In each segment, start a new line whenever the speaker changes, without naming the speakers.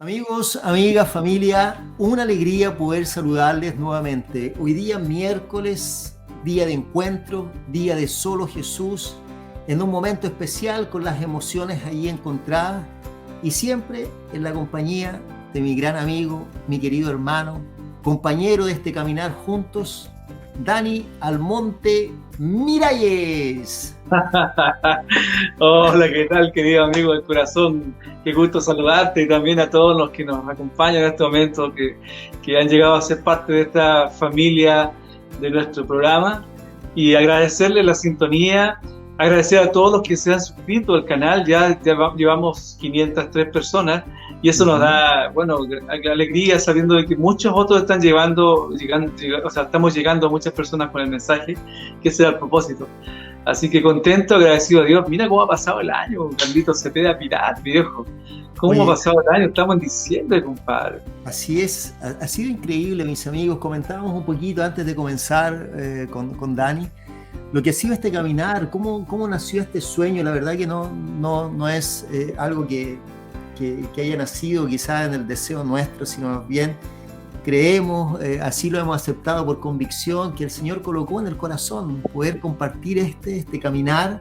Amigos, amigas, familia, una alegría poder saludarles nuevamente. Hoy día miércoles, día de encuentro, día de solo Jesús, en un momento especial con las emociones ahí encontradas y siempre en la compañía de mi gran amigo, mi querido hermano, compañero de este caminar juntos, Dani Almonte Miralles.
Hola, ¿qué tal, querido amigo del corazón? Qué gusto saludarte y también a todos los que nos acompañan en este momento, que han llegado a ser parte de esta familia de nuestro programa y agradecerles la sintonía, agradecer a todos los que se han suscrito al canal. Ya llevamos 503 personas y eso nos da, bueno, alegría sabiendo de que muchos otros están llegando, o sea, estamos llegando a muchas personas con el mensaje, que ese es el propósito. Así que contento, agradecido a Dios. Mira cómo ha pasado el año, Carlito Cepeda Pirat, viejo. ¿Cómo ha pasado el año? Estamos en diciembre, compadre.
Así es, ha sido increíble, mis amigos. Comentábamos un poquito antes de comenzar con Dani lo que ha sido este caminar, cómo nació este sueño. La verdad que no es algo que haya nacido quizás en el deseo nuestro, sino más bien creemos, así lo hemos aceptado por convicción, que el Señor colocó en el corazón poder compartir este caminar,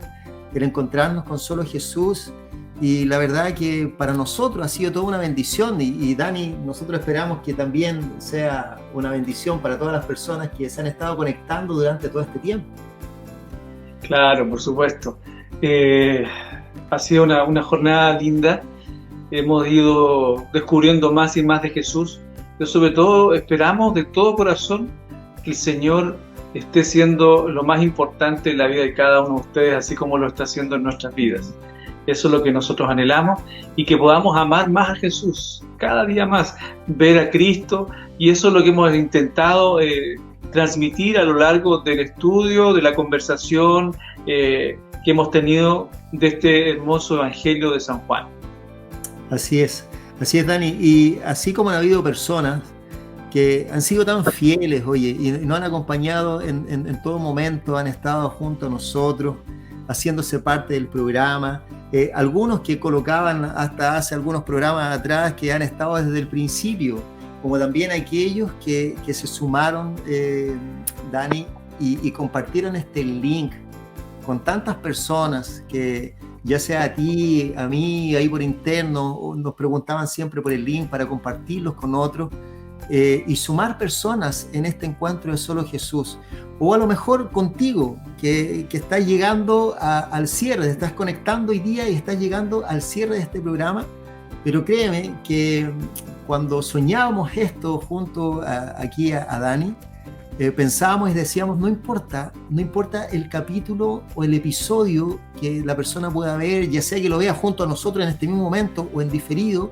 el encontrarnos con solo Jesús. Y la verdad que para nosotros ha sido toda una bendición y Dani, nosotros esperamos que también sea una bendición para todas las personas que se han estado conectando durante todo este tiempo.
Claro, por supuesto. Ha sido una jornada linda. Hemos ido descubriendo más y más de Jesús. Pero sobre todo esperamos de todo corazón que el Señor esté siendo lo más importante en la vida de cada uno de ustedes, así como lo está haciendo en nuestras vidas. Eso es lo que nosotros anhelamos, y que podamos amar más a Jesús, cada día más, ver a Cristo, y eso es lo que hemos intentado transmitir a lo largo del estudio, de la conversación que hemos tenido de este hermoso Evangelio de San Juan.
Así es, Dani, y así como han habido personas que han sido tan fieles, oye, y nos han acompañado en todo momento, han estado junto a nosotros, haciéndose parte del programa, algunos que colocaban hasta hace algunos programas atrás, que han estado desde el principio, como también aquellos que se sumaron, Dani, y compartieron este link con tantas personas que, ya sea a ti, a mí, ahí por interno, nos preguntaban siempre por el link para compartirlos con otros, y sumar personas en este encuentro de solo Jesús. O a lo mejor contigo, que estás llegando al cierre, te estás conectando hoy día y estás llegando al cierre de este programa. Pero créeme que cuando soñábamos esto junto aquí a Dani, pensábamos y decíamos, no importa el capítulo o el episodio que la persona pueda ver, ya sea que lo vea junto a nosotros en este mismo momento o en diferido,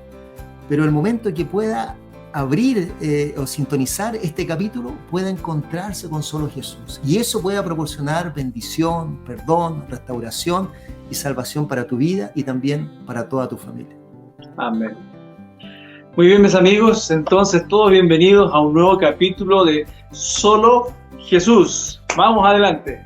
pero el momento que pueda abrir o sintonizar este capítulo, pueda encontrarse con solo Jesús. Y eso pueda proporcionar bendición, perdón, restauración y salvación para tu vida y también para toda tu familia.
Amén. Muy bien, mis amigos, entonces todos bienvenidos a un nuevo capítulo de Solo Jesús. Vamos adelante.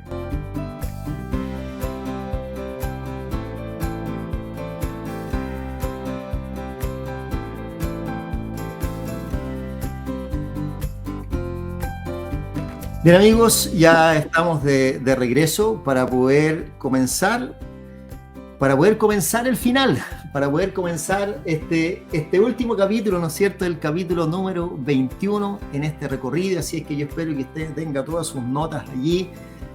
Bien, amigos, ya estamos de regreso para poder comenzar el final, para poder comenzar este último capítulo, ¿no es cierto? El capítulo número 21 en este recorrido. Así es que yo espero que usted tenga todas sus notas allí.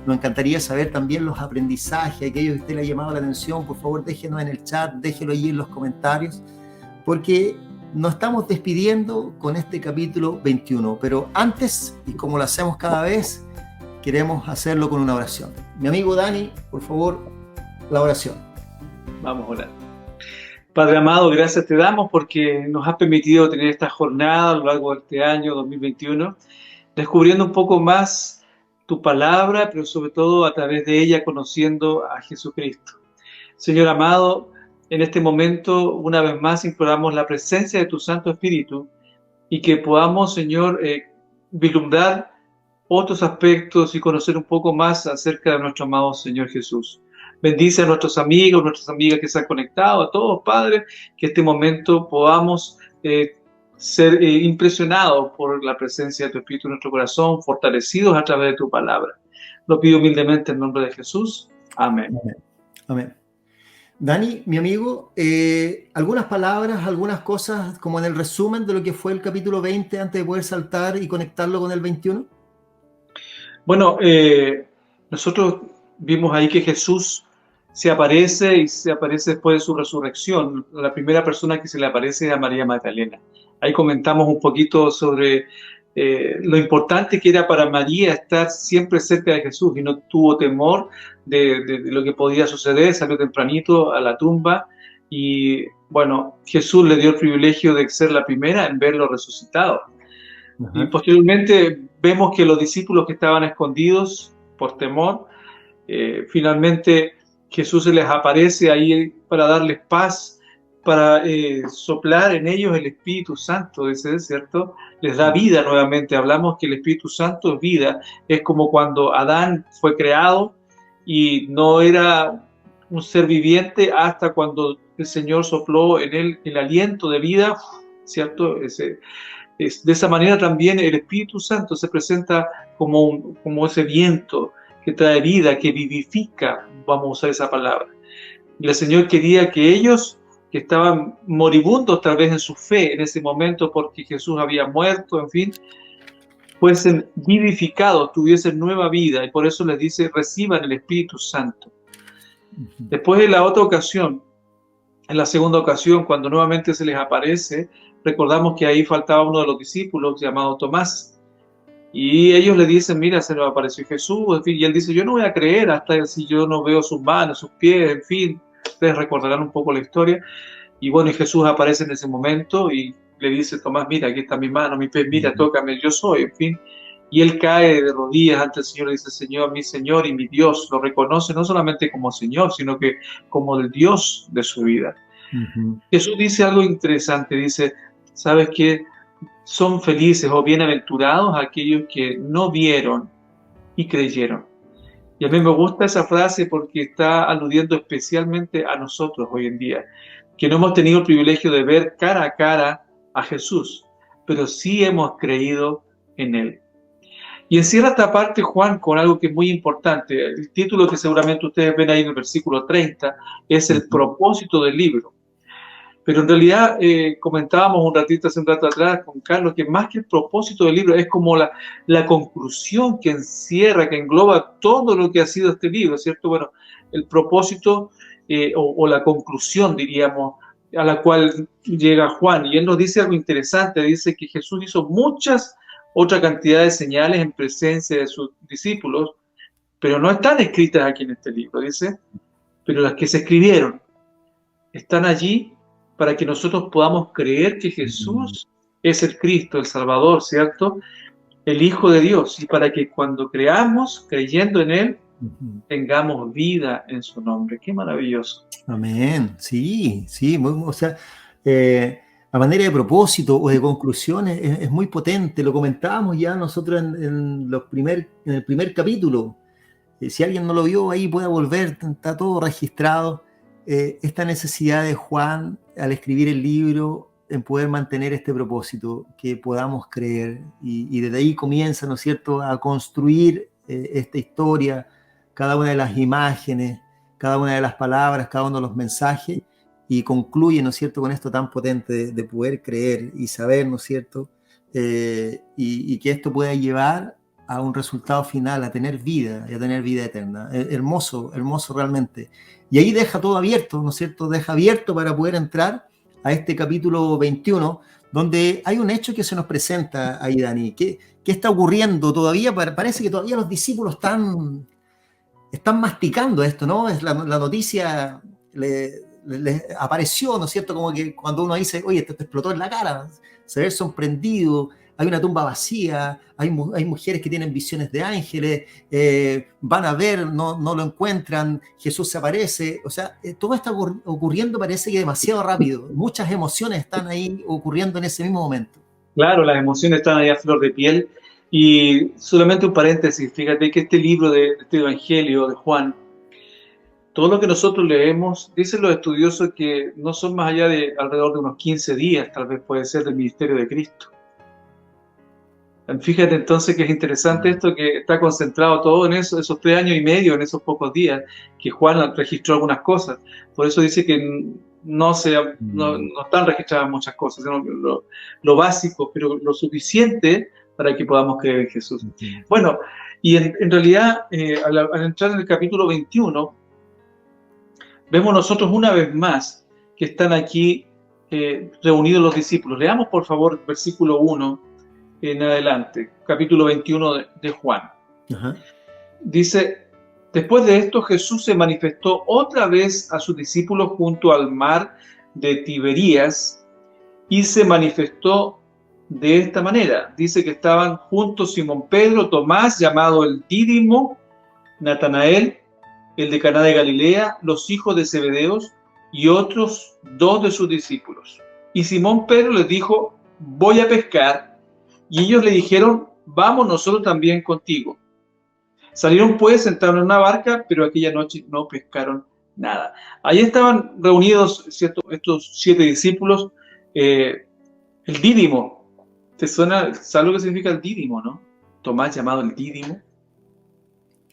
Nos encantaría saber también los aprendizajes, aquellos que usted le ha llamado la atención. Por favor, déjenos en el chat, déjelo allí en los comentarios, porque nos estamos despidiendo con este capítulo 21, pero antes, y como lo hacemos cada vez, queremos hacerlo con una oración. Mi amigo Dani, por favor, la oración.
Vamos a orar. Padre amado, gracias te damos porque nos has permitido tener esta jornada a lo largo de este año 2021, descubriendo un poco más tu palabra, pero sobre todo a través de ella conociendo a Jesucristo. Señor amado, en este momento, una vez más, imploramos la presencia de tu Santo Espíritu y que podamos, Señor, vislumbrar otros aspectos y conocer un poco más acerca de nuestro amado Señor Jesús. Bendice a nuestros amigos, nuestras amigas que se han conectado, a todos, Padre, que este momento podamos ser impresionados por la presencia de tu Espíritu en nuestro corazón, fortalecidos a través de tu palabra. Lo pido humildemente en nombre de Jesús. Amén.
Amén. Amén. Dani, mi amigo, algunas palabras, algunas cosas como en el resumen de lo que fue el capítulo 20 antes de poder saltar y conectarlo con el 21.
Bueno, nosotros vimos ahí que Jesús se aparece y se aparece después de su resurrección. La primera persona que se le aparece es a María Magdalena. Ahí comentamos un poquito sobre lo importante que era para María estar siempre cerca de Jesús y no tuvo temor de lo que podía suceder, salió tempranito a la tumba y bueno, Jesús le dio el privilegio de ser la primera en verlo resucitado. Y posteriormente vemos que los discípulos que estaban escondidos por temor, finalmente Jesús se les aparece ahí para darles paz, para soplar en ellos el Espíritu Santo, dice, ¿cierto? Les da vida nuevamente. Hablamos que el Espíritu Santo es vida. Es como cuando Adán fue creado y no era un ser viviente hasta cuando el Señor sopló en él el aliento de vida, ¿cierto? De esa manera también el Espíritu Santo se presenta como ese viento que trae vida, que vivifica, vamos a usar esa palabra. Y el Señor quería que ellos, que estaban moribundos tal vez en su fe en ese momento porque Jesús había muerto, en fin, fuesen vivificados, tuviesen nueva vida, y por eso les dice, reciban el Espíritu Santo. Después en la otra ocasión, en la segunda ocasión, cuando nuevamente se les aparece, recordamos que ahí faltaba uno de los discípulos llamado Tomás. Y ellos le dicen, mira, se nos apareció Jesús, en fin, y él dice, yo no voy a creer hasta si yo no veo sus manos, sus pies, en fin. Ustedes recordarán un poco la historia. Y bueno, y Jesús aparece en ese momento y le dice, Tomás, mira, aquí está mi mano, mi pie, mira, tócame, yo soy, en fin. Y él cae de rodillas ante el Señor y dice, Señor, mi Señor y mi Dios. Lo reconoce no solamente como Señor, sino que como el Dios de su vida. Jesús dice algo interesante, dice, ¿sabes qué? Son felices o bienaventurados aquellos que no vieron y creyeron. Y a mí me gusta esa frase porque está aludiendo especialmente a nosotros hoy en día, que no hemos tenido el privilegio de ver cara a cara a Jesús, pero sí hemos creído en Él. Y encierra esta parte Juan con algo que es muy importante. El título que seguramente ustedes ven ahí en el versículo 30 es el propósito del libro. Pero en realidad comentábamos hace un rato atrás con Carlos que más que el propósito del libro es como la conclusión que encierra, que engloba todo lo que ha sido este libro, ¿cierto? Bueno, el propósito o la conclusión, diríamos, a la cual llega Juan. Y él nos dice algo interesante, dice que Jesús hizo otra cantidad de señales en presencia de sus discípulos, pero no están escritas aquí en este libro, dice, pero las que se escribieron están allí para que nosotros podamos creer que Jesús es el Cristo, el Salvador, ¿cierto? El Hijo de Dios, y para que cuando creamos, creyendo en Él, tengamos vida en su nombre. ¡Qué maravilloso!
Amén, sí, o sea, a manera de propósito o de conclusiones es muy potente, lo comentábamos ya nosotros en el primer capítulo. Si alguien no lo vio ahí puede volver, está todo registrado. Esta necesidad de Juan al escribir el libro en poder mantener este propósito, que podamos creer, y desde ahí comienza, ¿no es cierto?, a construir esta historia, cada una de las imágenes, cada una de las palabras, cada uno de los mensajes, y concluye, ¿no es cierto?, con esto tan potente de poder creer y saber, ¿no es cierto?, y que esto pueda llevar a un resultado final, a tener vida y a tener vida eterna. Hermoso, hermoso realmente. Y ahí deja todo abierto, ¿no es cierto? Deja abierto para poder entrar a este capítulo 21, donde hay un hecho que se nos presenta ahí, Dani. ¿Qué está ocurriendo todavía? Parece que todavía los discípulos están masticando esto, ¿no? Es la noticia les apareció, ¿no es cierto? Como que cuando uno dice, oye, esto te explotó en la cara, se ve sorprendido. Hay una tumba vacía, hay mujeres que tienen visiones de ángeles, van a ver, no lo encuentran, Jesús se aparece. O sea, todo está ocurriendo, parece que demasiado rápido. Muchas emociones están ahí ocurriendo en ese mismo momento.
Claro, las emociones están ahí a flor de piel. Y solamente un paréntesis, fíjate que este libro de este Evangelio de Juan todo lo que nosotros leemos, dicen los estudiosos que no son más allá de alrededor de unos 15 días, tal vez puede ser, del ministerio de Cristo. Fíjate entonces que es interesante esto, que está concentrado todo en eso, esos 3 años y medio, en esos pocos días, que Juan registró algunas cosas. Por eso dice que no están registradas muchas cosas, sino lo básico, pero lo suficiente para que podamos creer en Jesús. Bueno, y en realidad, al entrar en el capítulo 21, vemos nosotros una vez más que están aquí reunidos los discípulos. Leamos por favor versículo 1 en adelante, capítulo 21 de Juan.
Ajá.
Dice: después de esto Jesús se manifestó otra vez a sus discípulos junto al mar de Tiberías y se manifestó de esta manera. Dice que estaban juntos Simón Pedro, Tomás, llamado el Dídimo, Natanael, el de Caná de Galilea, los hijos de Zebedeos y otros 2 de sus discípulos. Y Simón Pedro les dijo: voy a pescar. Y ellos le dijeron: vamos nosotros también contigo. Salieron pues, entraron en una barca, pero aquella noche no pescaron nada. Ahí estaban reunidos, ¿cierto?, estos 7 discípulos. El Dídimo, ¿te suena? ¿Sabes lo que significa el Dídimo, no? Tomás, llamado el Dídimo.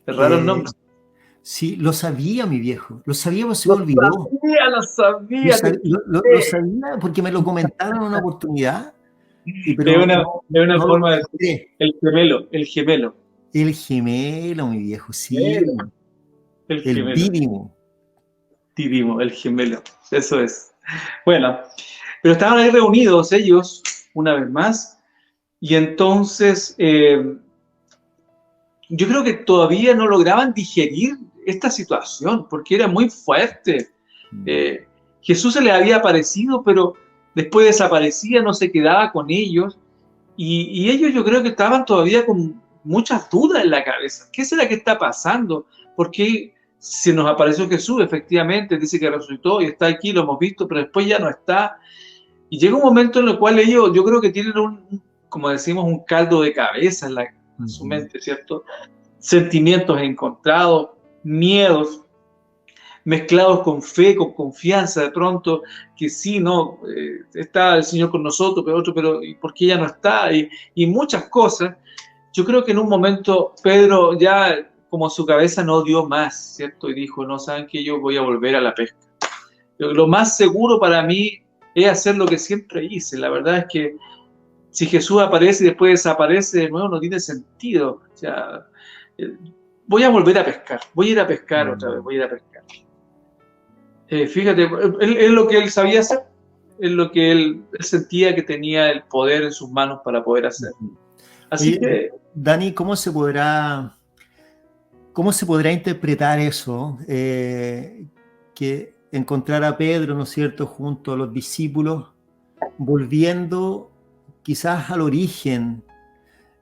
Es raro el nombre.
Sí, lo sabía mi viejo, lo sabía, pero se me olvidó.
Lo sabía.
Lo sabía porque me lo comentaron en una oportunidad.
Pero es una forma de decir el gemelo.
El gemelo, mi viejo, sí. El Dídimo.
Dídimo, el gemelo, eso es. Bueno, pero estaban ahí reunidos ellos, una vez más, y entonces yo creo que todavía no lograban digerir esta situación, porque era muy fuerte. Jesús se les había aparecido, pero después desaparecía, no se quedaba con ellos, y ellos yo creo que estaban todavía con muchas dudas en la cabeza. ¿Qué será que está pasando? ¿Por qué se nos apareció Jesús? Efectivamente, dice que resucitó y está aquí, lo hemos visto, pero después ya no está. Y llega un momento en el cual ellos, yo creo que tienen como decimos, un caldo de cabeza en su mente, ¿cierto? Sentimientos encontrados, miedos, mezclados con fe, con confianza, de pronto, que sí, no, está el Señor con nosotros, pero ¿y por qué ya no está? Y muchas cosas. Yo creo que en un momento Pedro ya, como su cabeza no dio más, ¿cierto? Y dijo: no, ¿saben qué? Yo voy a volver a la pesca. Lo más seguro para mí es hacer lo que siempre hice. La verdad es que si Jesús aparece y después desaparece de nuevo, no tiene sentido. O sea, voy a volver a pescar, voy a ir a pescar otra vez, voy a ir a pescar. Fíjate, es lo que él sabía hacer, es lo que él sentía que tenía el poder en sus manos para poder hacer. Así que,
Dani, ¿cómo se podrá interpretar eso? Que encontrar a Pedro, ¿no es cierto?, junto a los discípulos, volviendo quizás al origen.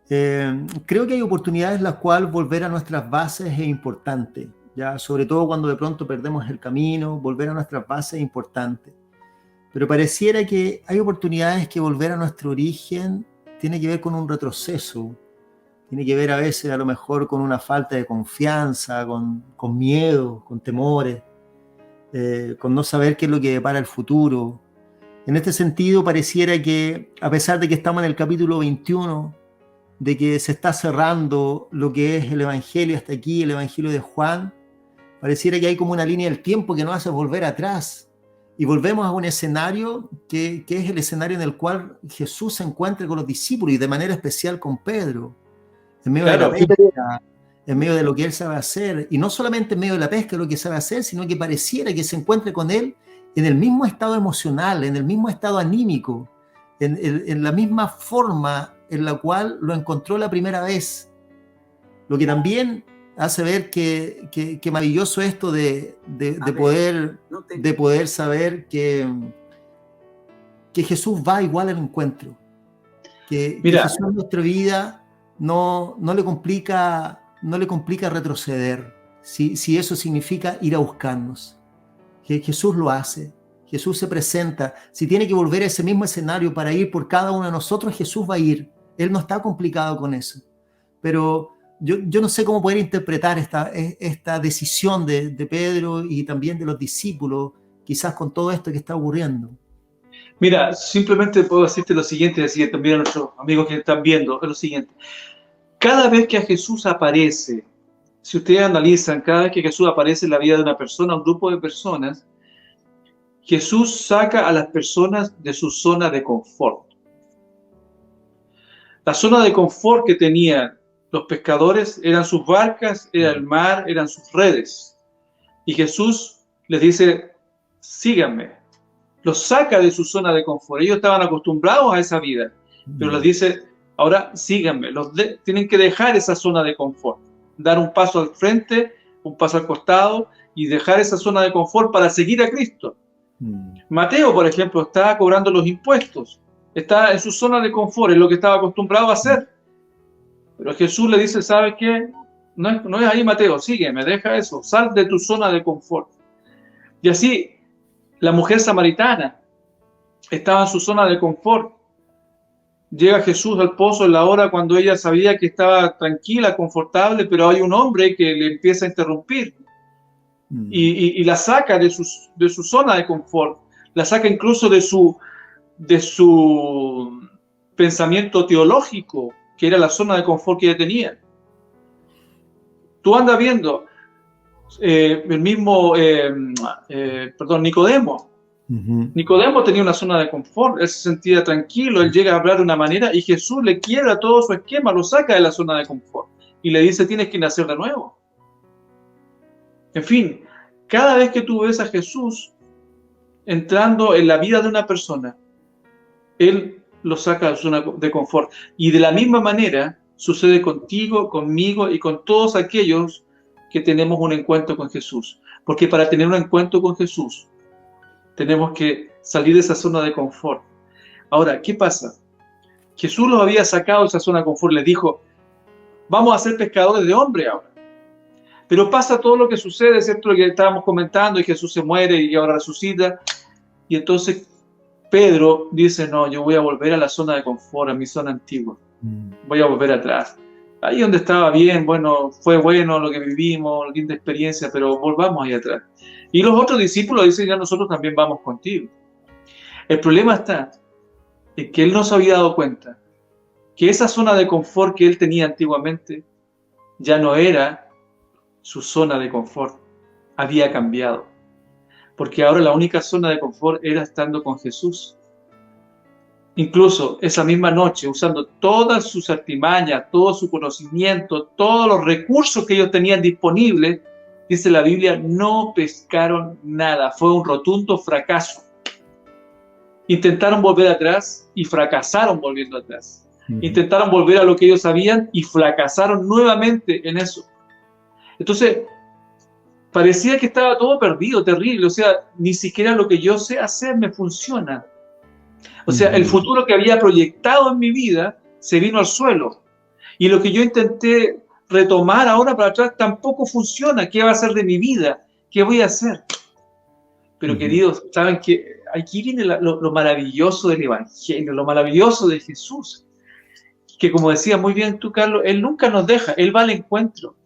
Creo que hay oportunidades en las cuales volver a nuestras bases es importante. Ya, sobre todo cuando de pronto perdemos el camino, volver a nuestras bases es importante. Pero pareciera que hay oportunidades que volver a nuestro origen tiene que ver con un retroceso, tiene que ver a veces a lo mejor con una falta de confianza, con miedo, con temores, con no saber qué es lo que depara el futuro. En este sentido, pareciera que a pesar de que estamos en el capítulo 21, de que se está cerrando lo que es el Evangelio hasta aquí, el Evangelio de Juan, pareciera que hay como una línea del tiempo que nos hace volver atrás y volvemos a un escenario que es el escenario en el cual Jesús se encuentra con los discípulos y de manera especial con Pedro, en medio de la pesca, en medio de lo que él sabe hacer, y no solamente en medio de la pesca lo que sabe hacer, sino que pareciera que se encuentre con él en el mismo estado emocional, en el mismo estado anímico, en la misma forma en la cual lo encontró la primera vez. Lo que también hace ver que maravilloso esto de poder saber que Jesús va igual al encuentro. Que Jesús en nuestra vida no le complica retroceder, si eso significa ir a buscarnos. Que Jesús lo hace. Jesús se presenta. Si tiene que volver a ese mismo escenario para ir por cada uno de nosotros, Jesús va a ir. Él no está complicado con eso. Pero yo no sé cómo poder interpretar esta decisión de Pedro y también de los discípulos, quizás con todo esto que está ocurriendo.
Mira, simplemente puedo decirte lo siguiente, decir también a nuestros amigos que están viendo, es lo siguiente. Cada vez que a Jesús aparece, si ustedes analizan, cada vez que Jesús aparece en la vida de una persona, un grupo de personas, Jesús saca a las personas de su zona de confort. La zona de confort que tenían los pescadores eran sus barcas, era el mar, eran sus redes. Y Jesús les dice, síganme. Los saca de su zona de confort. Ellos estaban acostumbrados a esa vida, pero les dice, ahora síganme. Tienen que dejar esa zona de confort, dar un paso al frente, un paso al costado y dejar esa zona de confort para seguir a Cristo. Mateo, por ejemplo, estaba cobrando los impuestos, está en su zona de confort, es lo que estaba acostumbrado a hacer. Pero Jesús le dice, ¿sabes qué? No es ahí, Mateo, sígueme, deja eso, sal de tu zona de confort. Y así, la mujer samaritana estaba en su zona de confort. Llega Jesús al pozo en la hora cuando ella sabía que estaba tranquila, confortable, pero hay un hombre que le empieza a interrumpir. Y la saca de su zona de confort, la saca incluso de su pensamiento teológico, que era la zona de confort que ella tenía. Tú andas viendo el mismo, Nicodemo. Nicodemo tenía una zona de confort, él se sentía tranquilo, él llega a hablar de una manera y Jesús le quiebra todo su esquema, lo saca de la zona de confort y le dice, tienes que nacer de nuevo. En fin, cada vez que tú ves a Jesús entrando en la vida de una persona, Él lo saca de la zona de confort. Y de la misma manera sucede contigo, conmigo y con todos aquellos que tenemos un encuentro con Jesús. Porque para tener un encuentro con Jesús, tenemos que salir de esa zona de confort. Ahora, ¿qué pasa? Jesús los había sacado de esa zona de confort, les dijo, vamos a ser pescadores de hombres ahora. Pero pasa todo lo que sucede, ¿cierto? Lo que estábamos comentando, y Jesús se muere y ahora resucita. Y entonces Pedro dice, no, yo voy a volver a la zona de confort, a mi zona antigua. Voy a volver atrás. Ahí donde estaba bien, bueno, fue bueno lo que vivimos, linda experiencia, pero volvamos ahí atrás. Y los otros discípulos dicen, ya nosotros también vamos contigo. El problema está en que él no se había dado cuenta que esa zona de confort que él tenía antiguamente ya no era su zona de confort, había cambiado. Porque ahora la única zona de confort era estando con Jesús. Incluso esa misma noche, usando todas sus artimañas, todo su conocimiento, todos los recursos que ellos tenían disponibles, dice la Biblia, no pescaron nada. Fue un rotundo fracaso. Intentaron volver atrás y fracasaron volviendo atrás. Intentaron volver a lo que ellos sabían y fracasaron nuevamente en eso. Entonces, parecía que estaba todo perdido, terrible. O sea, ni siquiera lo que yo sé hacer me funciona. O sea, el futuro que había proyectado en mi vida se vino al suelo. Y lo que yo intenté retomar ahora para atrás tampoco funciona. ¿Qué va a ser de mi vida? ¿Qué voy a hacer? Pero queridos, saben que aquí viene lo maravilloso del Evangelio, lo maravilloso de Jesús. Que como decía muy bien tú, Carlos, Él nunca nos deja, Él va al encuentro.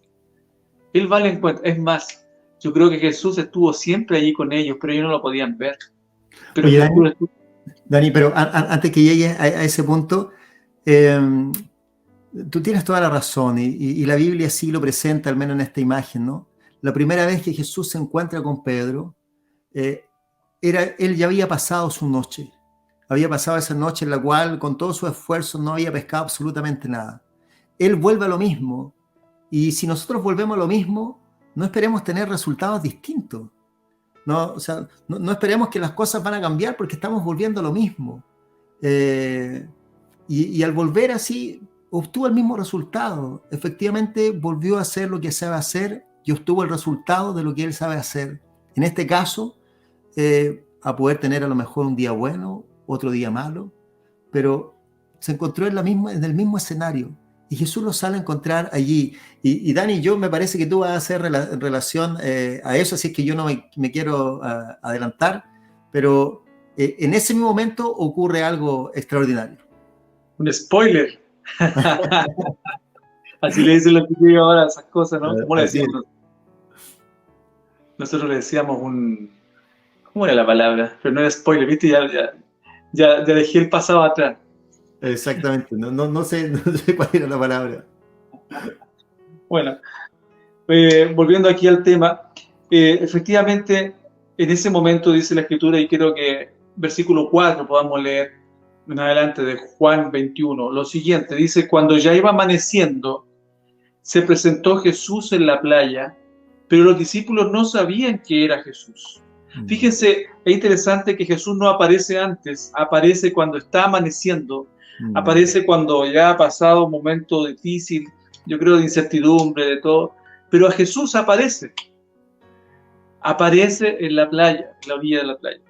Él va al encuentro. Es más, yo creo que Jesús estuvo siempre allí con ellos, pero ellos no lo podían ver. Pero
oye, Dani, pero antes que llegues a ese punto, tú tienes toda la razón y la Biblia sí lo presenta, al menos en esta imagen, ¿no? La primera vez que Jesús se encuentra con Pedro, él ya había pasado su noche. Había pasado esa noche en la cual, con todo su esfuerzo, no había pescado absolutamente nada. Él vuelve a lo mismo. Y si nosotros volvemos a lo mismo, no esperemos tener resultados distintos. No, o sea, no esperemos que las cosas van a cambiar porque estamos volviendo a lo mismo. Y al volver así, obtuvo el mismo resultado. Efectivamente, volvió a hacer lo que sabe hacer y obtuvo el resultado de lo que él sabe hacer. En este caso, a poder tener a lo mejor un día bueno, otro día malo, pero se encontró en el mismo escenario. Y Jesús lo sale a encontrar allí. Y Dani, yo me parece que tú vas a hacer en relación a eso, así es que yo no me quiero adelantar, pero en ese mismo momento ocurre algo extraordinario.
Un spoiler. Así le dicen los chiquillos ahora esas cosas, ¿no? ¿Cómo le
Así
decíamos?
es.
Nosotros le decíamos un... ¿Cómo era la palabra? Pero no era spoiler, ¿viste? Ya dejé el pasado atrás.
Exactamente, no sé, no sé cuál era la palabra.
Bueno, volviendo aquí al tema, efectivamente, en ese momento dice la Escritura, y creo que versículo 4 podamos leer en adelante de Juan 21, lo siguiente, dice, cuando ya iba amaneciendo, se presentó Jesús en la playa, pero los discípulos no sabían que era Jesús. Fíjense, es interesante que Jesús no aparece antes, aparece cuando está amaneciendo, aparece cuando ya ha pasado un momento difícil, yo creo de incertidumbre, de todo, pero a Jesús aparece en la playa, en la orilla de la playa.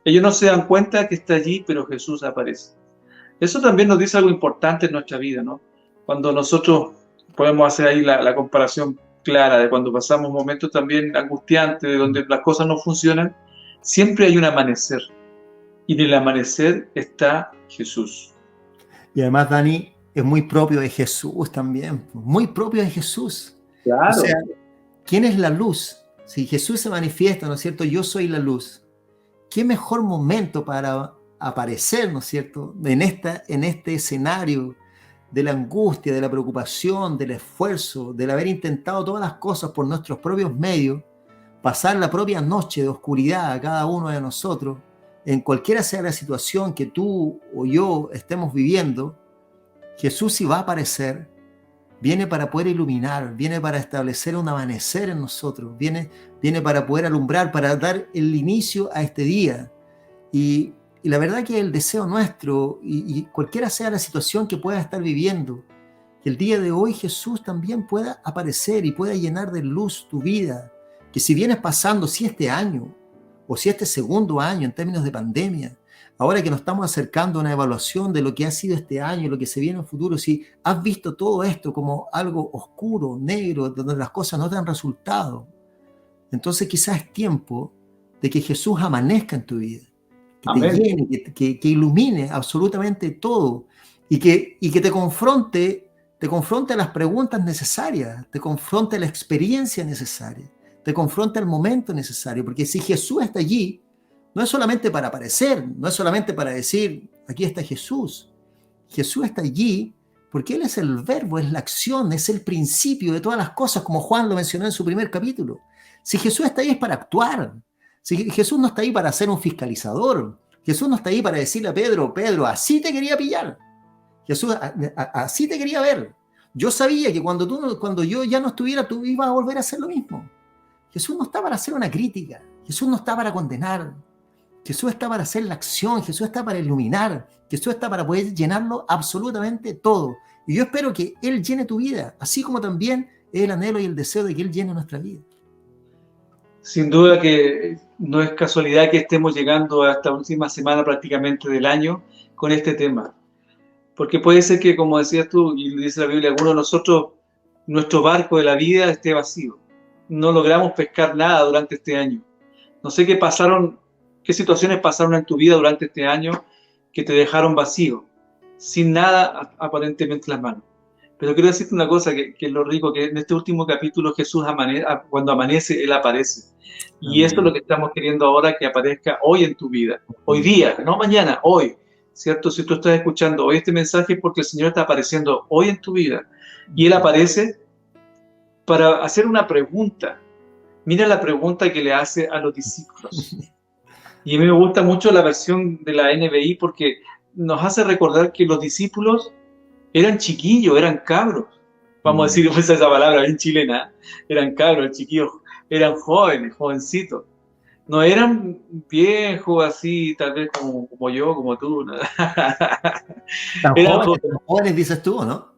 Ellos no se dan cuenta que está allí, pero Jesús aparece. Eso también nos dice algo importante en nuestra vida, ¿no? Cuando nosotros podemos hacer ahí la comparación clara de cuando pasamos momentos también angustiantes, de donde las cosas no funcionan, siempre hay un amanecer. Y en el amanecer está Jesús.
Y además, Dani, es muy propio de Jesús también, muy propio de Jesús.
Claro.
O sea, ¿quién es la luz? Si Jesús se manifiesta, ¿no es cierto? Yo soy la luz. ¿Qué mejor momento para aparecer, ¿no es cierto? En este escenario de la angustia, de la preocupación, del esfuerzo, del haber intentado todas las cosas por nuestros propios medios, pasar la propia noche de oscuridad a cada uno de nosotros, en cualquiera sea la situación que tú o yo estemos viviendo, Jesús sí va a aparecer, viene para poder iluminar, viene para establecer un amanecer en nosotros, viene para poder alumbrar, para dar el inicio a este día. Y la verdad que el deseo nuestro, y cualquiera sea la situación que pueda estar viviendo, que el día de hoy Jesús también pueda aparecer y pueda llenar de luz tu vida, que si vienes pasando, si este año, o si este segundo año en términos de pandemia, ahora que nos estamos acercando a una evaluación de lo que ha sido este año, lo que se viene en el futuro, si has visto todo esto como algo oscuro, negro, donde las cosas no te han resultado, entonces quizás es tiempo de que Jesús amanezca en tu vida, que Amén. Te llene, que ilumine absolutamente todo y que te confronte a las preguntas necesarias, te confronte a la experiencia necesaria, te confronte al momento necesario, porque si Jesús está allí, no es solamente para aparecer, no es solamente para decir, aquí está Jesús. Jesús está allí porque Él es el verbo, es la acción, es el principio de todas las cosas, como Juan lo mencionó en su primer capítulo. Si Jesús está ahí es para actuar. Si Jesús no está ahí para ser un fiscalizador. Jesús no está ahí para decirle a Pedro, Pedro, así te quería pillar. Jesús, así te quería ver. Yo sabía que cuando yo ya no estuviera, tú ibas a volver a hacer lo mismo. Jesús no está para hacer una crítica. Jesús no está para condenar. Jesús está para hacer la acción. Jesús está para iluminar. Jesús está para poder llenarlo absolutamente todo. Y yo espero que Él llene tu vida, así como también es el anhelo y el deseo de que Él llene nuestra vida.
Sin duda que no es casualidad que estemos llegando a esta última semana prácticamente del año con este tema. Porque puede ser que, como decías tú, y dice la Biblia, algunos de nosotros, nuestro barco de la vida esté vacío. No logramos pescar nada durante este año. No sé qué situaciones pasaron en tu vida durante este año que te dejaron vacío, sin nada aparentemente en las manos. Pero quiero decirte una cosa que es lo rico, que en este último capítulo Jesús cuando amanece, Él aparece. Y esto es lo que estamos queriendo ahora que aparezca hoy en tu vida. Hoy día, no mañana, hoy. ¿Cierto? Si tú estás escuchando hoy este mensaje es porque el Señor está apareciendo hoy en tu vida. Y Él aparece para hacer una pregunta. Mira la pregunta que le hace a los discípulos. Y a mí me gusta mucho la versión de la NBI porque nos hace recordar que los discípulos eran chiquillos, eran cabros. Vamos a decir esa palabra bien chilena. Eran cabros, chiquillos, eran jóvenes, jovencitos. No eran viejos así, tal vez como yo, como tú. ¿No?
Eran jóvenes, dices tú, ¿no?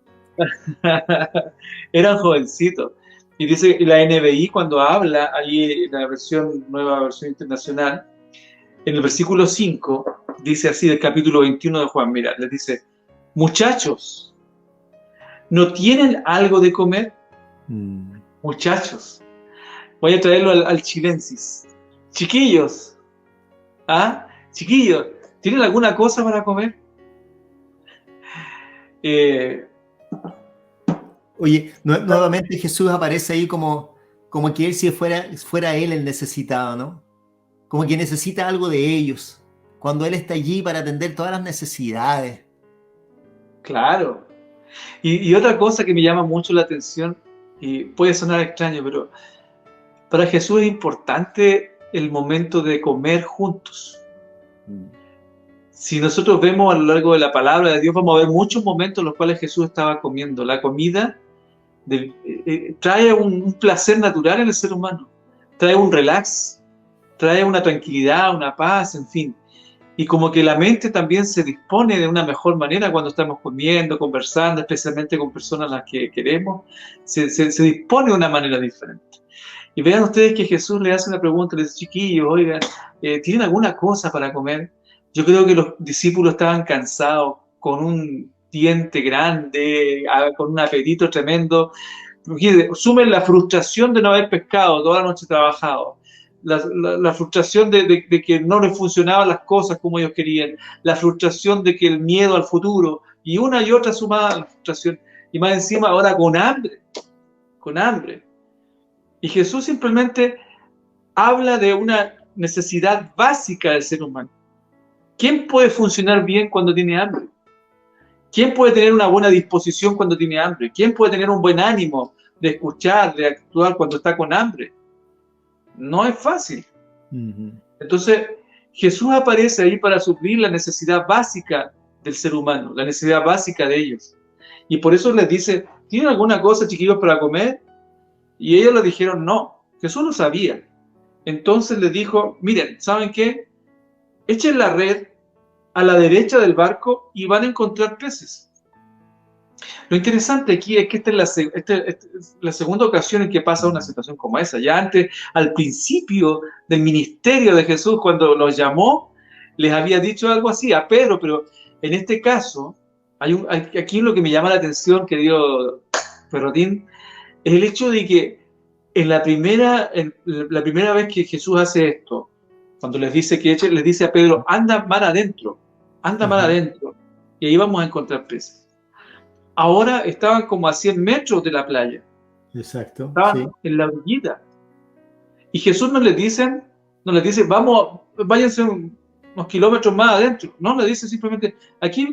Eran jovencitos. Y dice la NBI cuando habla, ahí en la nueva versión internacional, en el versículo 5, dice así del capítulo 21 de Juan, mira, les dice, muchachos, ¿no tienen algo de comer? Muchachos, voy a traerlo al chilensis. Chiquillos, chiquillos, ¿tienen alguna cosa para comer?
Oye, nuevamente Jesús aparece ahí como que él si fuera él el necesitado, ¿no? Como que necesita algo de ellos, cuando él está allí para atender todas las necesidades.
Claro. Y otra cosa que me llama mucho la atención, y puede sonar extraño, pero para Jesús es importante el momento de comer juntos. Si nosotros vemos a lo largo de la palabra de Dios, vamos a ver muchos momentos en los cuales Jesús estaba comiendo. La comida trae un placer natural en el ser humano, trae un relax, trae una tranquilidad, una paz, en fin. Y como que la mente también se dispone de una mejor manera cuando estamos comiendo, conversando, especialmente con personas a las que queremos, se dispone de una manera diferente. Y vean ustedes que Jesús le hace una pregunta, le dice, chiquillos, oigan, ¿tienen alguna cosa para comer? Yo creo que los discípulos estaban cansados, con un diente grande, con un apetito tremendo. Sumen la frustración de no haber pescado, toda la noche trabajado, la frustración de que no les funcionaban las cosas como ellos querían, la frustración de que el miedo al futuro, y una y otra sumada a la frustración, y más encima ahora con hambre, con hambre. Y Jesús simplemente habla de una necesidad básica del ser humano. ¿Quién puede funcionar bien cuando tiene hambre? ¿Quién puede tener una buena disposición cuando tiene hambre? ¿Quién puede tener un buen ánimo de escuchar, de actuar cuando está con hambre? No es fácil. Entonces, Jesús aparece ahí para suplir la necesidad básica del ser humano, la necesidad básica de ellos. Y por eso les dice, ¿tienen alguna cosa, chiquillos, para comer? Y ellos le dijeron no. Jesús lo sabía. Entonces les dijo, miren, ¿saben qué? Echen la red a la derecha del barco y van a encontrar peces. Lo interesante aquí es que esta es la segunda ocasión en que pasa una situación como esa. Ya antes, al principio del ministerio de Jesús, cuando los llamó, les había dicho algo así a Pedro, pero en este caso, aquí lo que me llama la atención, querido Ferrotín, es el hecho de que la primera vez que Jesús hace esto, cuando les dice les dice a Pedro, anda mar adentro, y ahí vamos a encontrar peces. Ahora estaban como a 100 metros de la playa.
Exacto.
Estaban en la orillita. Y Jesús no les dice, vamos, váyanse unos kilómetros más adentro. No, le dice simplemente,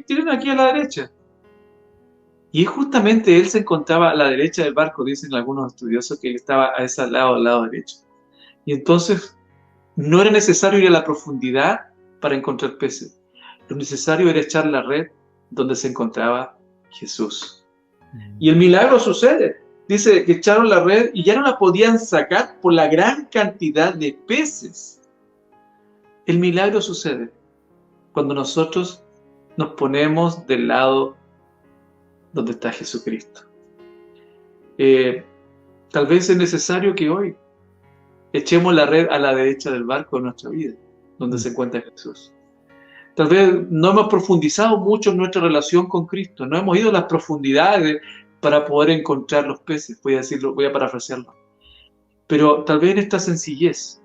tienen aquí a la derecha. Y justamente él se encontraba a la derecha del barco, dicen algunos estudiosos que él estaba a ese lado, al lado derecho. Y entonces no era necesario ir a la profundidad para encontrar peces. Lo necesario era echar la red donde se encontraba Jesús. Y el milagro sucede. Dice que echaron la red y ya no la podían sacar por la gran cantidad de peces. El milagro sucede cuando nosotros nos ponemos del lado donde está Jesucristo. Tal vez es necesario que hoy echemos la red a la derecha del barco de nuestra vida, donde se encuentra Jesús. Tal vez no hemos profundizado mucho en nuestra relación con Cristo, no hemos ido a las profundidades para poder encontrar los peces, voy a parafrasearlo. Pero tal vez en esta sencillez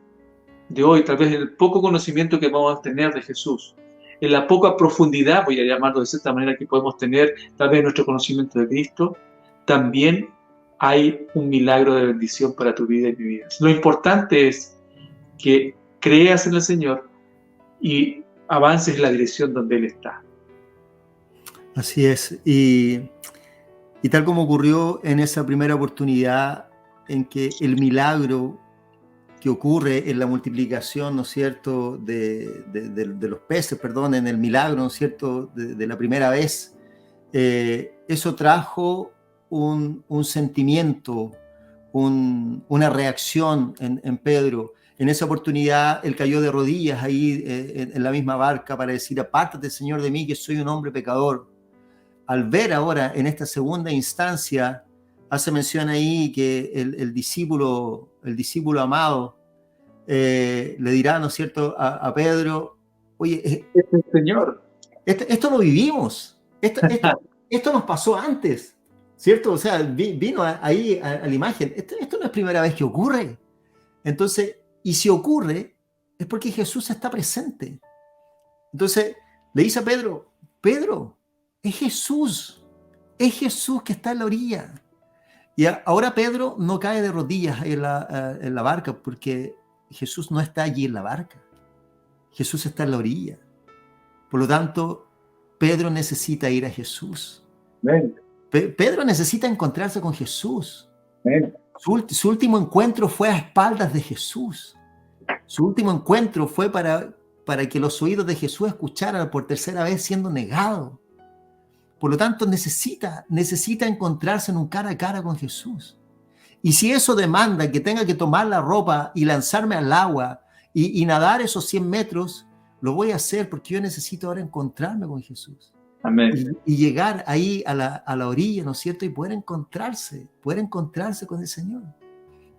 de hoy, tal vez en el poco conocimiento que vamos a tener de Jesús, en la poca profundidad, voy a llamarlo de cierta manera, que podemos tener tal vez en nuestro conocimiento de Cristo, también hay un milagro de bendición para tu vida y mi vida. Lo importante es que creas en el Señor y avances en la dirección donde Él está.
Así es. Y tal como ocurrió en esa primera oportunidad en que el milagro que ocurre en la multiplicación, ¿no es cierto?, de los peces, perdón, en el milagro, ¿no es cierto?, de la primera vez, eso trajo un sentimiento, una reacción en Pedro. En esa oportunidad, él cayó de rodillas ahí en la misma barca para decir, apártate, Señor, de mí, que soy un hombre pecador. Al ver ahora, en esta segunda instancia, hace mención ahí que el discípulo amado le dirá, ¿no es cierto?, a Pedro, oye,
Señor,
esto lo vivimos, esto nos pasó antes, ¿cierto? O sea, vino ahí a la imagen, esto no es primera vez que ocurre. Entonces, y si ocurre, es porque Jesús está presente. Entonces, le dice a Pedro, es Jesús que está en la orilla. Y ahora Pedro no cae de rodillas en la barca, porque Jesús no está allí en la barca. Jesús está en la orilla. Por lo tanto, Pedro necesita ir a Jesús. Pedro necesita encontrarse con Jesús. Su último encuentro fue a espaldas de Jesús. Su último encuentro fue para que los oídos de Jesús escucharan por tercera vez siendo negado. Por lo tanto, necesita encontrarse en un cara a cara con Jesús. Y si eso demanda que tenga que tomar la ropa y lanzarme al agua y nadar esos 100 metros, lo voy a hacer porque yo necesito ahora encontrarme con Jesús.
Amén.
Y llegar ahí a la orilla, ¿no es cierto? Y poder encontrarse con el Señor.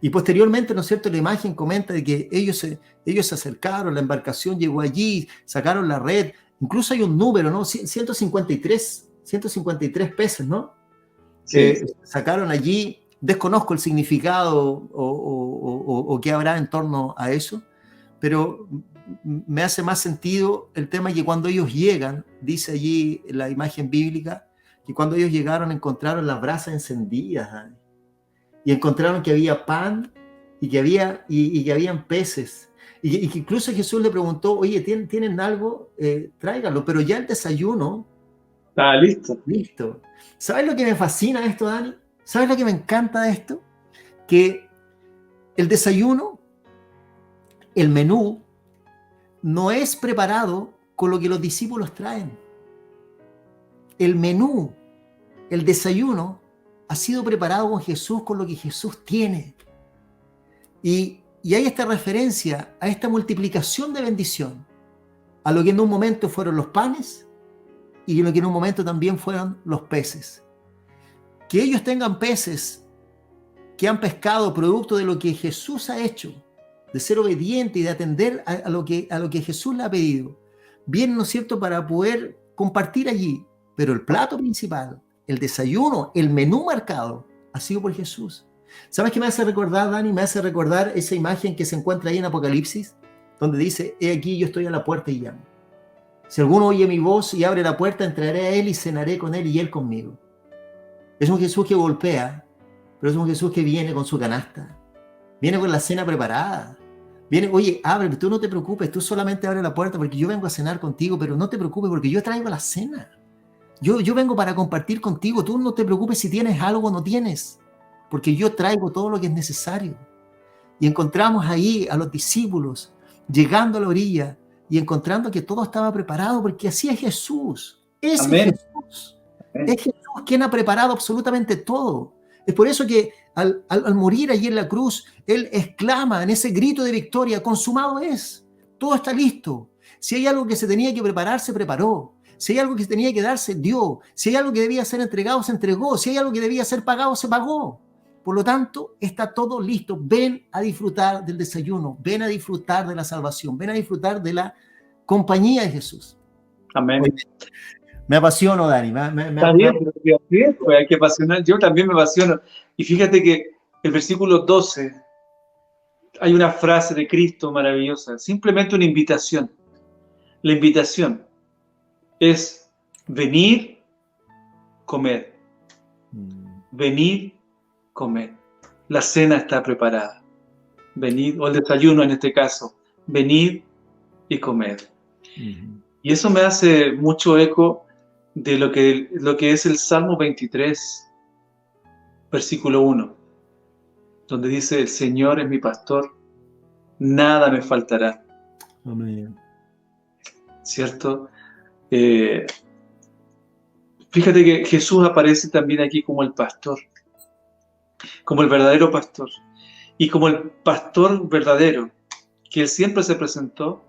Y posteriormente, ¿no es cierto?, la imagen comenta de que ellos se acercaron, la embarcación llegó allí, sacaron la red, incluso hay un número, ¿no? 153 peces, ¿no?
Sí.
Sacaron allí, desconozco el significado o qué habrá en torno a eso, pero me hace más sentido el tema que cuando ellos llegan, dice allí la imagen bíblica, que cuando ellos llegaron encontraron las brasas encendidas, y encontraron que había pan y que habían peces. Y que incluso Jesús le preguntó, oye, ¿tienen algo? Tráiganlo. Pero ya el desayuno...
Está listo.
Listo. ¿Sabes lo que me fascina de esto, Dani? ¿Sabes lo que me encanta de esto? Que el desayuno, el menú, no es preparado con lo que los discípulos traen. El menú, el desayuno, ha sido preparado con Jesús, con lo que Jesús tiene. Y hay esta referencia a esta multiplicación de bendición, a lo que en un momento fueron los panes y lo que en un momento también fueron los peces. Que ellos tengan peces que han pescado producto de lo que Jesús ha hecho, de ser obediente y de atender a lo que Jesús le ha pedido, vienen, ¿no es cierto?, para poder compartir allí. Pero el plato principal, el desayuno, el menú marcado, ha sido por Jesús. ¿Sabes qué me hace recordar, Dani? Me hace recordar esa imagen que se encuentra ahí en Apocalipsis, donde dice, he aquí yo estoy a la puerta y llamo. Si alguno oye mi voz y abre la puerta, entraré a él y cenaré con él y él conmigo. Es un Jesús que golpea, pero es un Jesús que viene con su canasta. Viene con la cena preparada. Viene, oye, abre, tú no te preocupes, tú solamente abre la puerta porque yo vengo a cenar contigo, pero no te preocupes porque yo traigo la cena. Yo vengo para compartir contigo, tú no te preocupes si tienes algo o no tienes, porque yo traigo todo lo que es necesario. Y encontramos ahí a los discípulos llegando a la orilla y encontrando que todo estaba preparado, porque así es Jesús. Es Jesús. Es Jesús quien ha preparado absolutamente todo. Es por eso que al morir allí en la cruz, Él exclama en ese grito de victoria, consumado es, todo está listo. Si hay algo que se tenía que preparar, se preparó. Si hay algo que tenía que dar, se dio. Si hay algo que debía ser entregado, se entregó. Si hay algo que debía ser pagado, se pagó. Por lo tanto, está todo listo. Ven a disfrutar del desayuno. Ven a disfrutar de la salvación. Ven a disfrutar de la compañía de Jesús.
Amén.
Oye, me apasiono, Dani.
Está bien, pues hay que apasionar. Yo también me apasiono. Y fíjate que el versículo 12, hay una frase de Cristo maravillosa. Simplemente una invitación. La invitación es venir, comer. Venir, comer. La cena está preparada. Venir, o el desayuno en este caso. Venir y comer. Y eso me hace mucho eco de lo que es el Salmo 23, versículo 1, donde dice, el Señor es mi pastor, nada me faltará.
Amén.
¿Cierto? Fíjate que Jesús aparece también aquí como el pastor, como el verdadero pastor, y como el pastor verdadero, que Él siempre se presentó,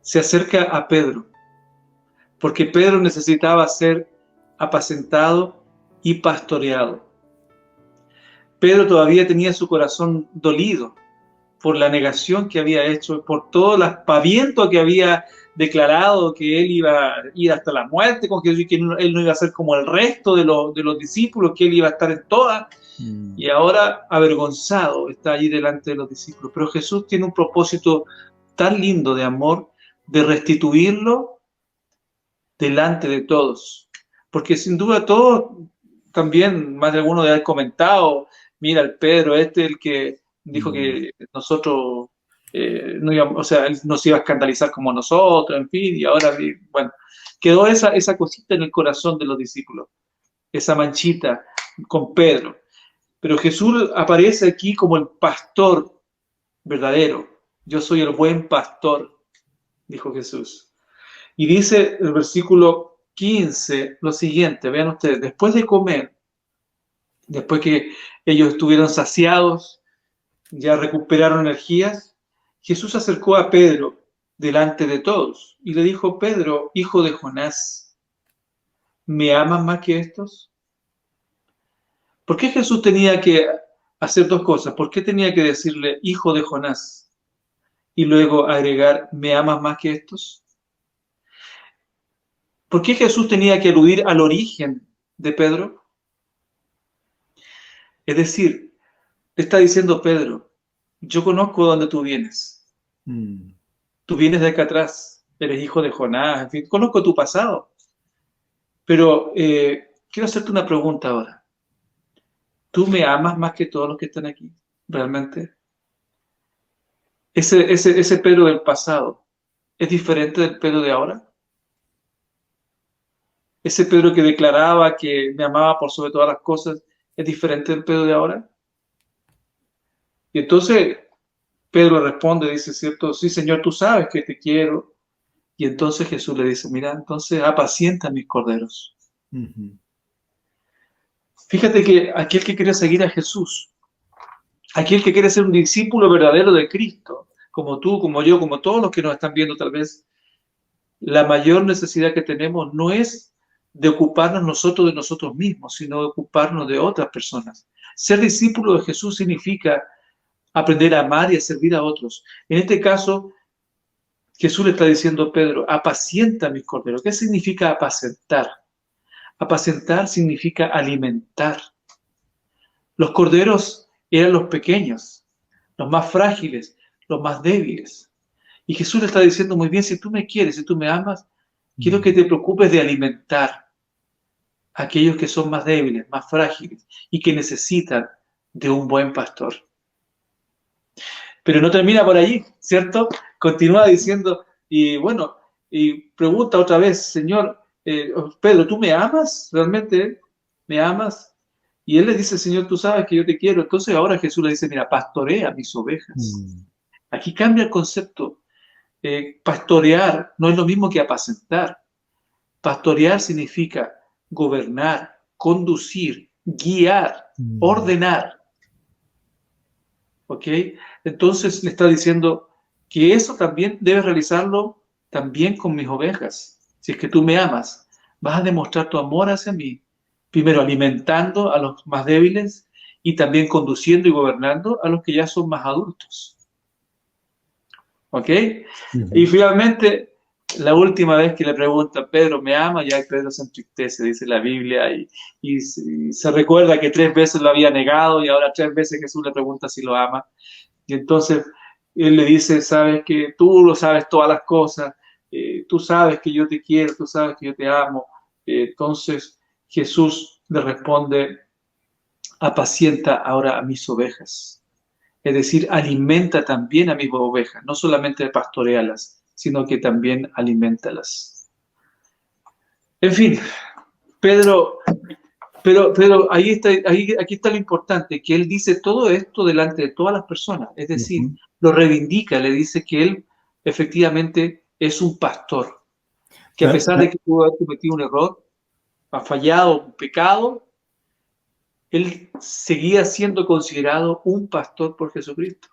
se acerca a Pedro, porque Pedro necesitaba ser apacentado y pastoreado. Pedro todavía tenía su corazón dolido por la negación que había hecho, por todo el aspaviento que había declarado que él iba a ir hasta la muerte, con que él no iba a ser como el resto de los discípulos, que él iba a estar en todas. Y ahora, avergonzado, está allí delante de los discípulos. Pero Jesús tiene un propósito tan lindo de amor, de restituirlo delante de todos. Porque sin duda todos también más de alguno debe haber comentado, mira, el Pedro, el que dijo
Mm.
que nosotros no íbamos, o sea, él nos iba a escandalizar como nosotros, en fin, y ahora, bueno, quedó esa cosita en el corazón de los discípulos, esa manchita con Pedro. Pero Jesús aparece aquí como el pastor verdadero. Yo soy el buen pastor, dijo Jesús. Y dice el versículo 15 lo siguiente, vean ustedes, después de comer, después que ellos estuvieron saciados, ya recuperaron energías, Jesús acercó a Pedro delante de todos y le dijo, Pedro, hijo de Jonás, ¿me amas más que estos? ¿Por qué Jesús tenía que hacer dos cosas? ¿Por qué tenía que decirle, hijo de Jonás, y luego agregar, ¿me amas más que estos? ¿Por qué Jesús tenía que aludir al origen de Pedro? Es decir, le está diciendo Pedro, yo conozco dónde tú vienes.
Mm.
Tú vienes de acá atrás, eres hijo de Jonás, en fin, conozco tu pasado. Pero quiero hacerte una pregunta ahora. ¿Tú me amas más que todos los que están aquí? ¿Realmente? Ese Pedro del pasado, ¿es diferente del Pedro de ahora? Ese Pedro que declaraba que me amaba por sobre todas las cosas, ¿es diferente del Pedro de ahora? Y entonces Pedro responde, dice, ¿cierto? Sí, Señor, tú sabes que te quiero. Y entonces Jesús le dice, mira, entonces apacienta mis corderos.
Ujú.
Fíjate que aquel que quiere seguir a Jesús, aquel que quiere ser un discípulo verdadero de Cristo, como tú, como yo, como todos los que nos están viendo tal vez, la mayor necesidad que tenemos no es de ocuparnos nosotros de nosotros mismos, sino de ocuparnos de otras personas. Ser discípulo de Jesús significa aprender a amar y a servir a otros. En este caso, Jesús le está diciendo a Pedro, apacienta mis corderos. ¿Qué significa apacentar? Apacentar significa alimentar. Los corderos eran los pequeños, los más frágiles, los más débiles. Y Jesús le está diciendo muy bien, si tú me quieres, si tú me amas, quiero que
Mm.
te preocupes de alimentar a aquellos que son más débiles, más frágiles y que necesitan de un buen pastor. Pero no termina por allí, ¿cierto? Continúa diciendo, y bueno, y pregunta otra vez, Señor, Pedro, ¿tú me amas? ¿Realmente me amas? Y él le dice, Señor, tú sabes que yo te quiero. Entonces ahora Jesús le dice, mira, pastorea mis ovejas.
Mm.
Aquí cambia el concepto. Pastorear no es lo mismo que apacentar. Pastorear significa gobernar, conducir, guiar,
Mm.
ordenar. ¿Ok? Entonces le está diciendo que eso también debes realizarlo también con mis ovejas. Si es que tú me amas, vas a demostrar tu amor hacia mí. Primero alimentando a los más débiles y también conduciendo y gobernando a los que ya son más adultos. ¿Ok? Y
Ujú.
finalmente, la última vez que le pregunta, Pedro, ¿me ama? Ya Pedro se entristece, dice la Biblia, y se recuerda que 3 veces lo había negado y ahora 3 veces Jesús le pregunta si lo ama. Y entonces él le dice, sabes que tú lo sabes todas las cosas, tú sabes que yo te quiero, tú sabes que yo te amo. Entonces Jesús le responde, apacienta ahora a mis ovejas. Es decir, alimenta también a mis ovejas, no solamente pastorealas, sino que también alimentalas. En fin, Pedro, pero aquí está lo importante, que él dice todo esto delante de todas las personas, es decir,
Ujú.
lo reivindica, le dice que él efectivamente es un pastor, que a
Me-
pesar de
me-
que pudo haber cometido un error, ha fallado, un pecado, él seguía siendo considerado un pastor por Jesucristo.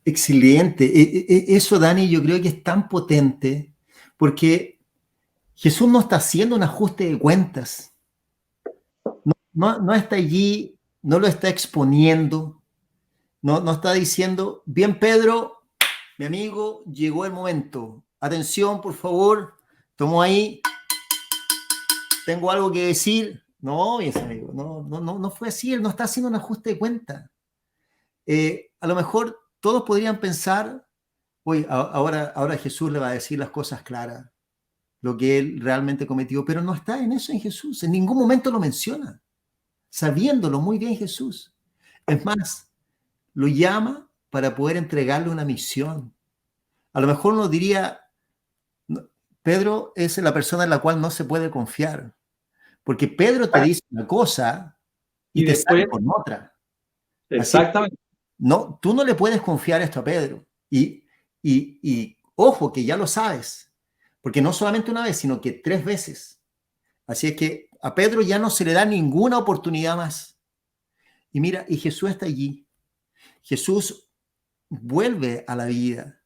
Excelente. Eso, Dani, yo creo que es tan potente porque Jesús no está haciendo un ajuste de cuentas. No está allí, no lo está exponiendo, no está diciendo, bien, Pedro, mi amigo, llegó el momento. Atención, por favor, tomo ahí, tengo algo que decir. No, mis amigos, no fue así, él no está haciendo un ajuste de cuentas. A lo mejor todos podrían pensar, oye, ahora Jesús le va a decir las cosas claras, lo que él realmente cometió, pero no está en eso en Jesús, en ningún momento lo menciona. sabiéndolo muy bien Jesús. Es más, lo llama para poder entregarle una misión. A lo mejor uno diría, Pedro es la persona en la cual no se puede confiar, porque Pedro te dice una cosa y
Y
te
después,
sale con otra. Así que
exactamente.
no, tú no le puedes confiar esto a Pedro. Y ojo, que ya lo sabes, porque no solamente una vez, sino que 3 veces. Así es que a Pedro ya no se le da ninguna oportunidad más. Y mira, y Jesús está allí. Jesús vuelve a la vida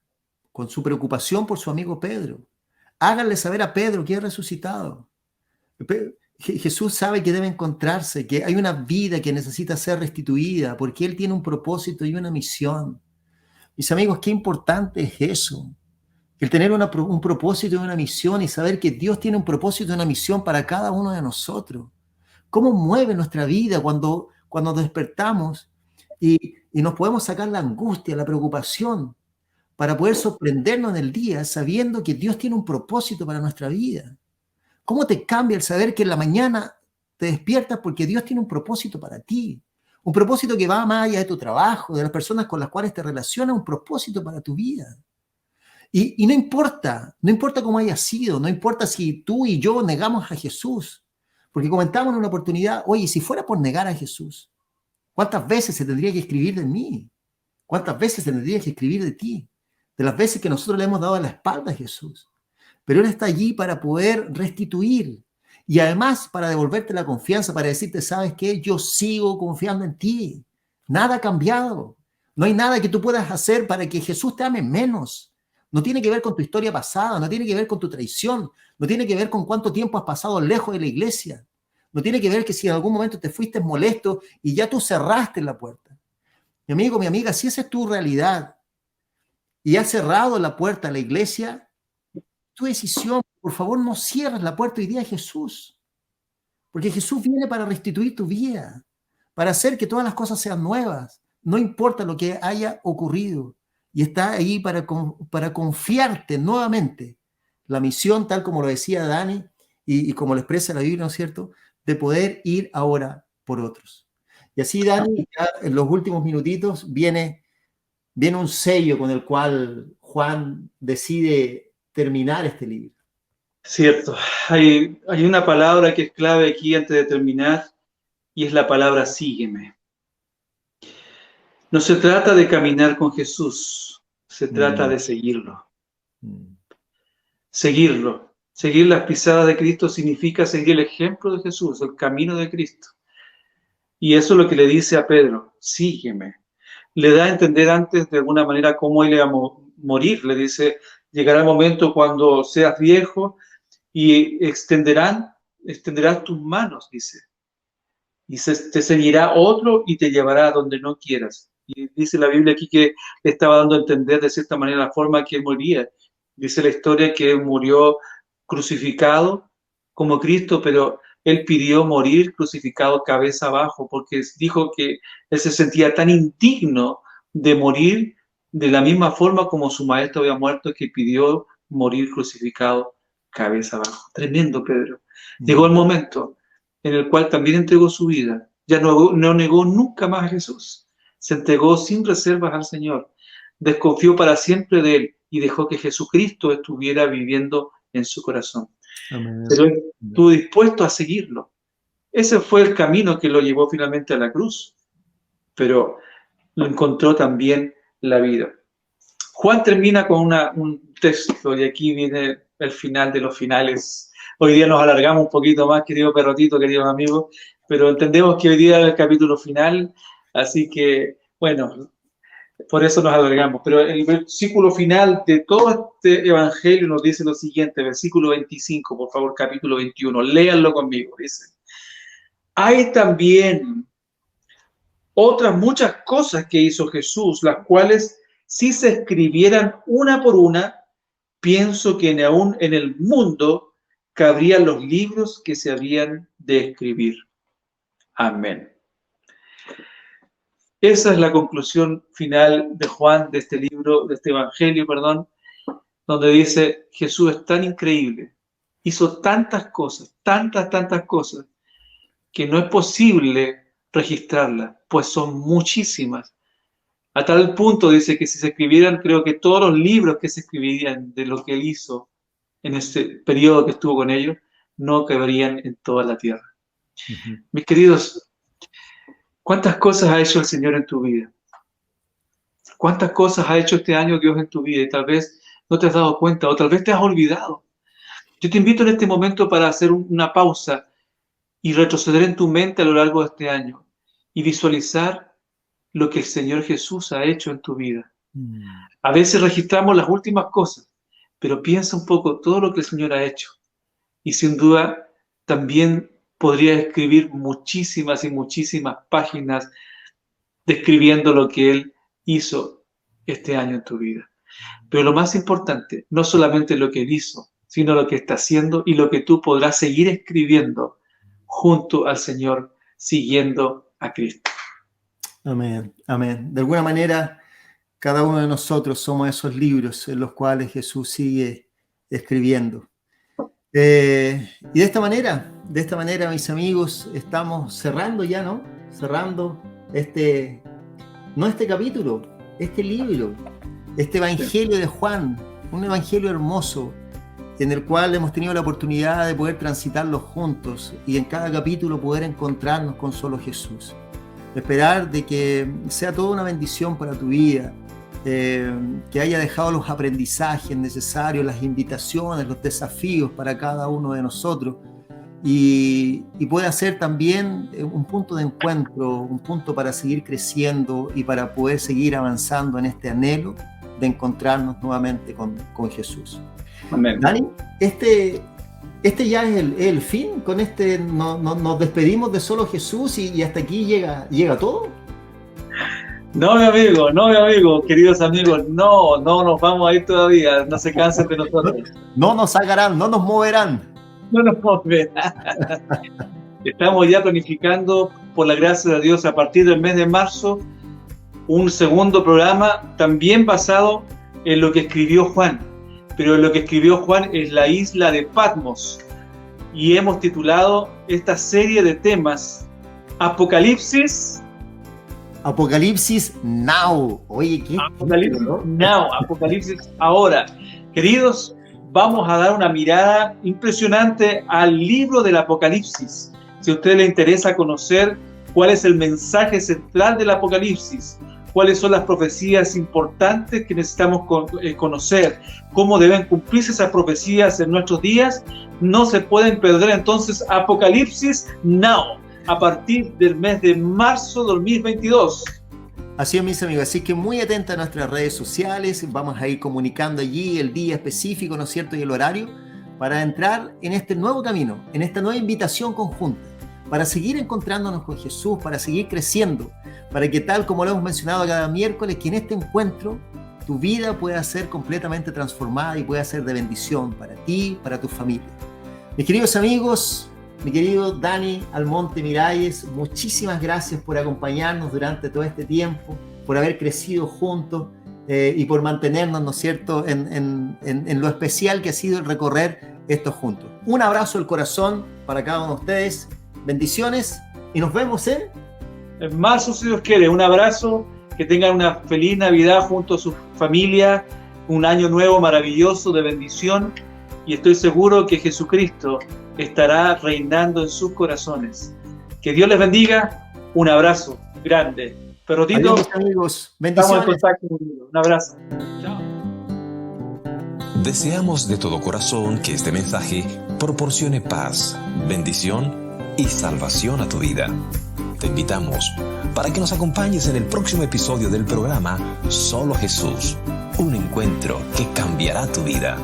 con su preocupación por su amigo Pedro. Háganle saber a Pedro que es resucitado. Jesús sabe que debe encontrarse, que hay una vida que necesita ser restituida, porque Él tiene un propósito y una misión. Mis amigos, qué importante es eso. El tener un propósito y una misión y saber que Dios tiene un propósito y una misión para cada uno de nosotros. ¿Cómo mueve nuestra vida cuando despertamos y nos podemos sacar la angustia, la preocupación, para poder sorprendernos en el día sabiendo que Dios tiene un propósito para nuestra vida? ¿Cómo te cambia el saber que en la mañana te despiertas porque Dios tiene un propósito para ti? Un propósito que va más allá de tu trabajo, de las personas con las cuales te relacionas, un propósito para tu vida. Y no importa cómo haya sido, no importa si tú y yo negamos a Jesús, porque comentamos en una oportunidad, oye, si fuera por negar a Jesús, ¿cuántas veces se tendría que escribir de mí? ¿Cuántas veces se tendría que escribir de ti? De las veces que nosotros le hemos dado la espalda a Jesús. Pero Él está allí para poder restituir y además para devolverte la confianza, para decirte, ¿sabes qué? Yo sigo confiando en ti. Nada ha cambiado. No hay nada que tú puedas hacer para que Jesús te ame menos. No tiene que ver con tu historia pasada, no tiene que ver con tu traición, no tiene que ver con cuánto tiempo has pasado lejos de la iglesia. No tiene que ver que si en algún momento te fuiste molesto y ya tú cerraste la puerta. Mi amigo, mi amiga, si esa es tu realidad y has cerrado la puerta a la iglesia, tu decisión, por favor, no cierres la puerta hoy día a Jesús, porque Jesús viene para restituir tu vida, para hacer que todas las cosas sean nuevas, no importa lo que haya ocurrido, y está ahí para confiarte nuevamente la misión, tal como lo decía Dani, y como lo expresa la Biblia, ¿no es cierto?, de poder ir ahora por otros. Y así, Dani, ya en los últimos minutitos viene un sello con el cual Juan decide terminar este libro.
Cierto. Hay una palabra que es clave aquí antes de terminar y es la palabra sígueme. No se trata de caminar con Jesús, se trata de seguirlo. Seguirlo. Seguir las pisadas de Cristo significa seguir el ejemplo de Jesús, el camino de Cristo. Y eso es lo que le dice a Pedro, sígueme. Le da a entender antes de alguna manera cómo él iba a morir. Le dice, llegará el momento cuando seas viejo y extenderás tus manos, dice. Y te seguirá otro y te llevará a donde no quieras. Y dice la Biblia aquí que le estaba dando a entender de cierta manera la forma que él moría. Dice la historia que él murió crucificado como Cristo, pero él pidió morir crucificado cabeza abajo, porque dijo que él se sentía tan indigno de morir de la misma forma como su maestro había muerto, que pidió morir crucificado cabeza abajo. Tremendo, Pedro. Llegó el momento en el cual también entregó su vida. Ya no negó nunca más a Jesús. Se entregó sin reservas al Señor. Desconfió para siempre de Él y dejó que Jesucristo estuviera viviendo en su corazón.
Amén.
Pero Él estuvo dispuesto a seguirlo. Ese fue el camino que lo llevó finalmente a la cruz. Pero lo encontró también la vida. Juan termina con un texto, y aquí viene el final de los finales. Hoy día nos alargamos un poquito más, querido perrotito, queridos amigos, pero entendemos que hoy día es el capítulo final, así que, bueno, por eso nos alargamos. Pero el versículo final de todo este evangelio nos dice lo siguiente, versículo 25, por favor, capítulo 21, léanlo conmigo, dice. Hay también otras muchas cosas que hizo Jesús, las cuales, si se escribieran una por una, pienso que aún en el mundo cabrían los libros que se habían de escribir. Amén. Esa es la conclusión final de Juan, de este libro, de este evangelio, perdón, donde dice, Jesús es tan increíble, hizo tantas cosas, tantas cosas, que no es posible registrarlas, pues son muchísimas. A tal punto dice que si se escribieran, creo que todos los libros que se escribirían de lo que él hizo en ese periodo que estuvo con ellos, no caberían en toda la tierra. Mis queridos, ¿cuántas cosas ha hecho el Señor en tu vida? ¿Cuántas cosas ha hecho este año Dios en tu vida? Y tal vez no te has dado cuenta, o tal vez te has olvidado. Yo te invito en este momento para hacer una pausa y retroceder en tu mente a lo largo de este año y visualizar lo que el Señor Jesús ha hecho en tu vida. A veces registramos las últimas cosas, pero piensa un poco todo lo que el Señor ha hecho. Y sin duda también podría escribir muchísimas y muchísimas páginas describiendo lo que Él hizo este año en tu vida. Pero lo más importante, no solamente lo que Él hizo, sino lo que está haciendo y lo que tú podrás seguir escribiendo junto al Señor, siguiendo a Cristo.
Amén, amén. De alguna manera, cada uno de nosotros somos esos libros en los cuales Jesús sigue escribiendo. Y de esta manera, mis amigos, estamos cerrando ya, ¿no? Cerrando no este capítulo, este libro, este Evangelio de Juan, un evangelio hermoso, en el cual hemos tenido la oportunidad de poder transitarlo juntos y en cada capítulo poder encontrarnos con solo Jesús. Esperar de que sea toda una bendición para tu vida, que haya dejado los aprendizajes necesarios, las invitaciones, los desafíos para cada uno de nosotros y pueda ser también un punto de encuentro, un punto para seguir creciendo y para poder seguir avanzando en este anhelo de encontrarnos nuevamente con Jesús.
Amén.
Dani, este ya es el fin, con nos despedimos de solo Jesús y hasta aquí llega todo.
No, mi amigo, queridos amigos, no nos vamos a ir todavía, no se cansen de nosotros.
No nos sacarán, no nos moverán.
No nos moverán. Estamos ya planificando, por la gracia de Dios, a partir del mes de marzo, un segundo programa también basado en lo que escribió Juan. Pero lo que escribió Juan es la isla de Patmos. Y hemos titulado esta serie de temas Apocalipsis
Now. Oye, ¿qué?
Apocalipsis Now, Apocalipsis ahora. Queridos, vamos a dar una mirada impresionante al libro del Apocalipsis. Si a usted le interesa conocer cuál es el mensaje central del Apocalipsis, cuáles son las profecías importantes que necesitamos conocer, cómo deben cumplirse esas profecías en nuestros días, no se pueden perder entonces Apocalipsis Now, a partir del mes de marzo de 2022.
Así es, mis amigos, así que muy atenta a nuestras redes sociales, vamos a ir comunicando allí el día específico, ¿no es cierto?, y el horario, para entrar en este nuevo camino, en esta nueva invitación conjunta, para seguir encontrándonos con Jesús, para seguir creciendo, para que tal como lo hemos mencionado cada miércoles, que en este encuentro tu vida pueda ser completamente transformada y pueda ser de bendición para ti, para tu familia. Mis queridos amigos, mi querido Dani Almonte Miralles, muchísimas gracias por acompañarnos durante todo este tiempo, por haber crecido juntos y por mantenernos, ¿no es cierto?, en lo especial que ha sido el recorrer esto juntos. Un abrazo del corazón para cada uno de ustedes, bendiciones y nos vemos en
marzo, si Dios quiere. Un abrazo, que tengan una feliz Navidad junto a su familia, un año nuevo maravilloso de bendición, y estoy seguro que Jesucristo estará reinando en sus corazones. Que Dios les bendiga. Un abrazo grande. Perrotito,
adiós, amigos. Bendiciones.
Estamos en contacto conmigo. Un abrazo. Chao.
Deseamos de todo corazón que este mensaje proporcione paz, bendición y salvación a tu vida. Te invitamos para que nos acompañes en el próximo episodio del programa Solo Jesús, un encuentro que cambiará tu vida.